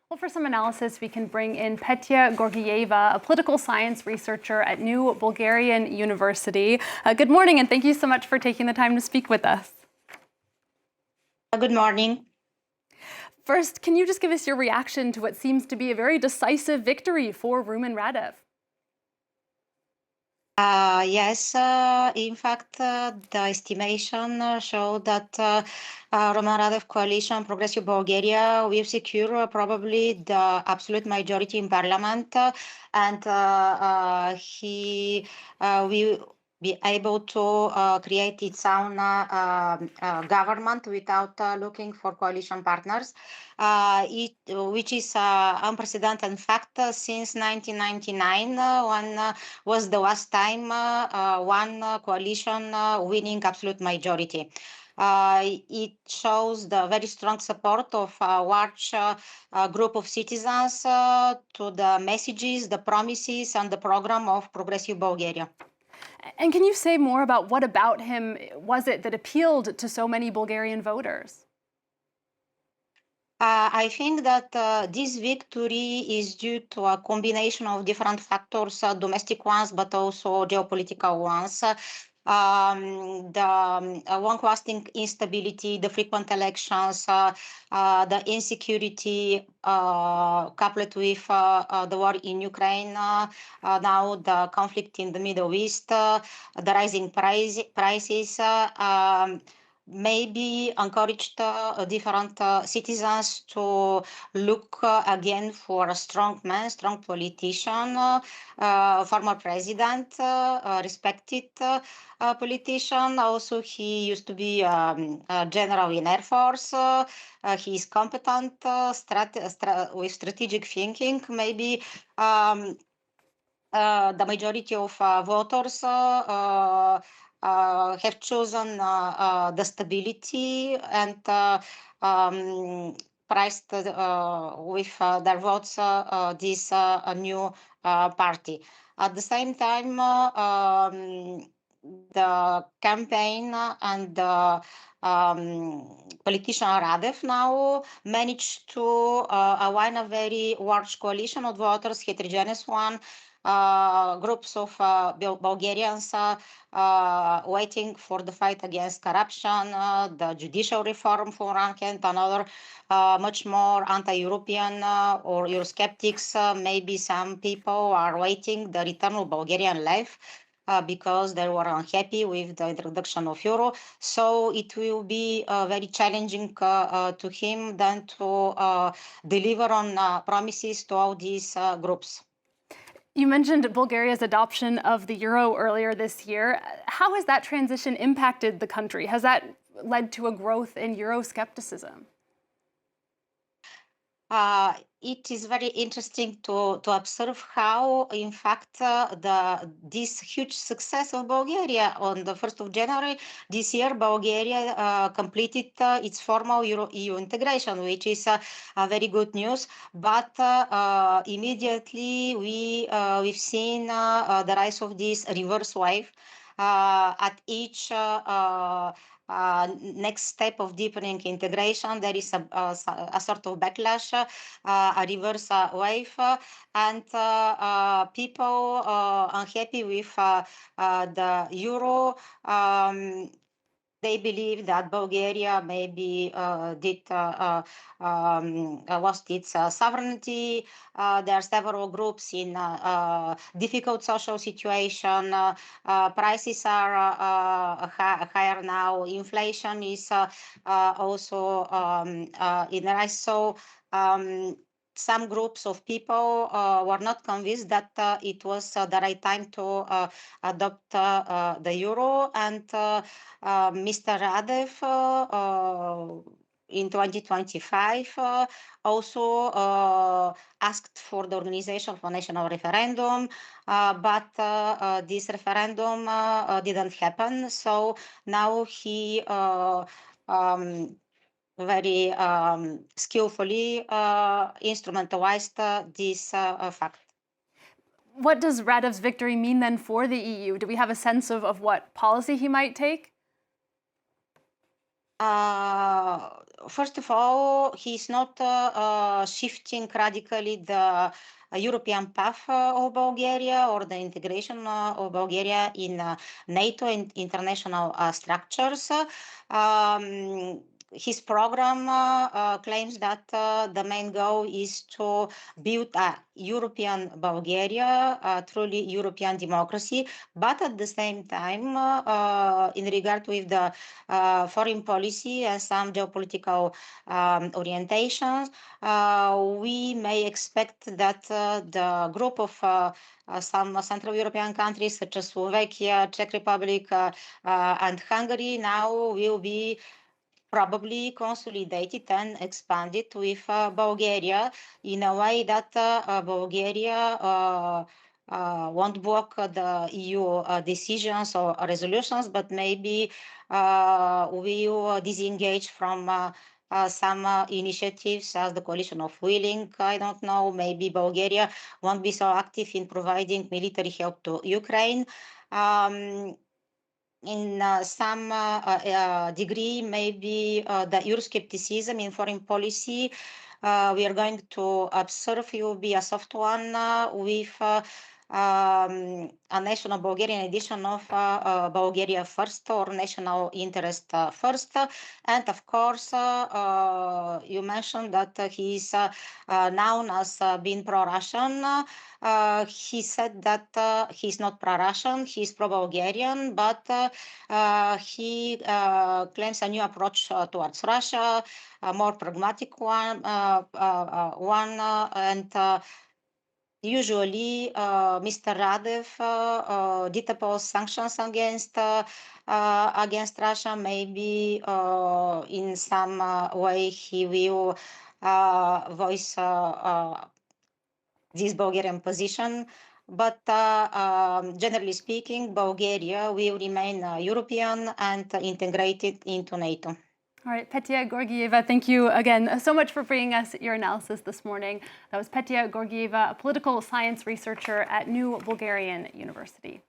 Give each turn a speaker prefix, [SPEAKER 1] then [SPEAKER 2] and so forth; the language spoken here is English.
[SPEAKER 1] Well, for some analysis, we can bring in Petya Gorgieva, a political science researcher at New Bulgarian University. Good morning, and thank you so much for taking the time to speak with us.
[SPEAKER 2] Good morning.
[SPEAKER 1] First, can you just give us your reaction to what seems to be a very decisive victory for Rumen Radev?
[SPEAKER 2] Yes, in fact, the estimation showed that Roman Radev coalition, Progressive Bulgaria, will secure probably the absolute majority in parliament, and he will be able to create its own government without looking for coalition partners, which is unprecedented fact since 1999, when was the last time one coalition winning absolute majority. It shows the very strong support of a large group of citizens to the messages, the promises, and the program of Progressive Bulgaria.
[SPEAKER 1] And can you say more about what about him was it that appealed to so many Bulgarian voters?
[SPEAKER 2] I think that this victory is due to a combination of different factors, domestic ones, but also geopolitical ones. The long-lasting instability, the frequent elections, the insecurity coupled with the war in Ukraine, now the conflict in the Middle East, the rising prices, maybe encouraged different citizens to look again for a strong man, strong politician, former president, respected politician. Also, he used to be a general in Air Force. He is competent with strategic thinking. Maybe the majority of voters have chosen the stability and priced with their votes this new party. At the same time, the campaign and the politician Radev now managed to align a very large coalition of voters, heterogeneous one, groups of Bulgarians waiting for the fight against corruption, the judicial reform for one hand, another much more anti-European or Eurosceptics. Maybe some people are waiting the return of Bulgarian life because they were unhappy with the introduction of euro. So it will be very challenging to him then to deliver on promises to all these groups.
[SPEAKER 1] You mentioned Bulgaria's adoption of the euro earlier this year. How has that transition impacted the country? Has that led to a growth in Euroscepticism?
[SPEAKER 2] It is very interesting to observe how, in fact, this huge success of Bulgaria on the 1st of January this year, Bulgaria completed its formal EU integration, which is a very good news. But immediately we've seen the rise of this reverse wave at each next step of deepening integration. There is a sort of backlash, a reverse wave, and people unhappy with the euro. They believe that Bulgaria maybe lost its sovereignty. There are several groups in difficult social situation. Prices are higher now. Inflation is also in rise. So some groups of people were not convinced that it was the right time to adopt the euro, and Mr. Radev in 2025 also asked for the organization of a national referendum, but this referendum didn't happen. So now he very skillfully instrumentalized this fact.
[SPEAKER 1] What does Radev's victory mean then for the EU? Do we have a sense of what policy he might take?
[SPEAKER 2] Uh, First of all, he's not shifting radically the European path of Bulgaria or the integration of Bulgaria in NATO and international structures. Um, his program claims that the main goal is to build a European Bulgaria, a truly European democracy, but at the same time, in regard with the foreign policy and some geopolitical orientations, we may expect that the group of some Central European countries such as Slovakia, Czech Republic, and Hungary now will be probably consolidated and expanded with Bulgaria in a way that Bulgaria won't block the EU decisions or resolutions, but maybe will disengage from some initiatives as the coalition of willing. I don't know, maybe Bulgaria won't be so active in providing military help to Ukraine. In some degree, maybe the Euroscepticism in foreign policy we are going to observe will be a soft one with a national Bulgarian edition of Bulgaria First or national interest first. And of course, you mentioned that he is known as being pro-Russian. He said that he's not pro-Russian, he's pro-Bulgarian, but he claims a new approach towards Russia, a more pragmatic one, and usually Mr. Radev did oppose sanctions against Russia. Maybe in some way he will voice this Bulgarian position. But generally speaking, Bulgaria will remain European and integrated into NATO.
[SPEAKER 1] All right, Petya Georgieva, thank you again so much for bringing us your analysis this morning. That was Petya Georgieva, a political science researcher at New Bulgarian University.